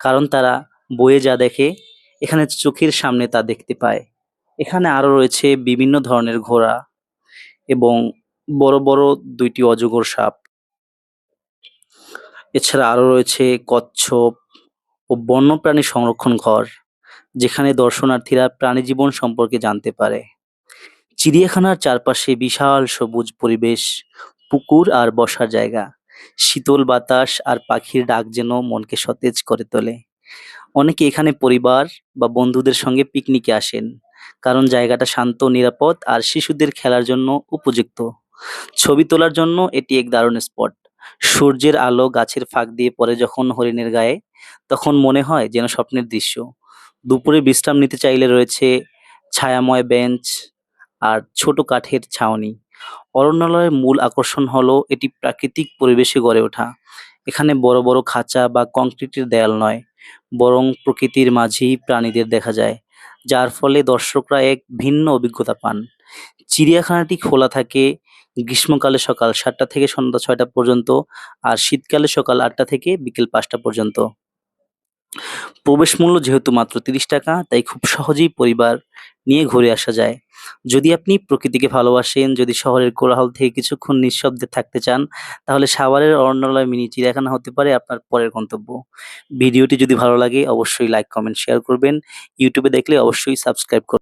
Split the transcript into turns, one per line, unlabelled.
কারণ তারা বইয়ে যা দেখে এখানে চোখের সামনে তা দেখতে পায়। এখানে আরো রয়েছে বিভিন্ন ধরনের ঘোড়া এবং বড় বড় ২টি অজগর সাপ। এছাড়া আরো রয়েছে কচ্ছপ ও বন্যপ্রাণী সংরক্ষণ ঘর, যেখানে দর্শনার্থীরা প্রাণীজীবন সম্পর্কে জানতে পারে। চিড়িয়াখানার চারপাশে বিশাল সবুজ পরিবেশ, পুকুর আর বসার জায়গা, শীতল বাতাস আর পাখির ডাক যেন মনকে সতেজ করে তোলে। অনেকে এখানে পরিবার বা বন্ধুদের সঙ্গে পিকনিকে আসেন, কারণ জায়গাটা শান্ত, নিরাপদ আর শিশুদের খেলার জন্য উপযুক্ত। ছবি তোলার জন্য এটি এক দারুণ স্পট। সূর্যের আলো গাছের ফাঁক দিয়ে পড়ে যখন হরিণের গায়ে, তখন মনে হয় যেন স্বপ্নের দৃশ্য। দুপুরে বিশ্রাম নিতে চাইলে রয়েছে ছায়াময় বেঞ্চ আর ছোট কাঠের ছাউনি। অরণ্যালয়ের মূল আকর্ষণ হলো এটি প্রাকৃতিক পরিবেশে গড়ে ওঠা। এখানে বড় বড় খাঁচা বা কংক্রিটের দেয়াল নয়, বরং প্রকৃতির মাঝেই প্রাণীদের দেখা যায়, যার ফলে দর্শকরা এক ভিন্ন অভিজ্ঞতা পান। চিড়িয়াখানাটি খোলা থাকে গ্রীষ্মকালে সকাল ৭টা থেকে সন্ধ্যা ৬টা পর্যন্ত, আর শীতকালে সকাল ৮টা থেকে বিকেল ৫টা পর্যন্ত। প্রবেশ মূল্য যেহেতু মাত্র ৳৩০, তাই খুব সহজেই পরিবার নিয়ে ঘুরে আসা যায়। যদি আপনি প্রকৃতিকে ভালোবাসেন, যদি শহরের কোলাহল থেকে কিছুক্ষণ নিঃশব্দে থাকতে চান, তাহলে সাভারের অরণ্যালয় মিনি চিড়িয়াখানা হতে পারে আপনার পরের গন্তব্য। ভিডিওটি যদি ভালো লাগে অবশ্যই লাইক, কমেন্ট, শেয়ার করবেন। ইউটিউবে দেখলে অবশ্যই সাবস্ক্রাইব করবেন।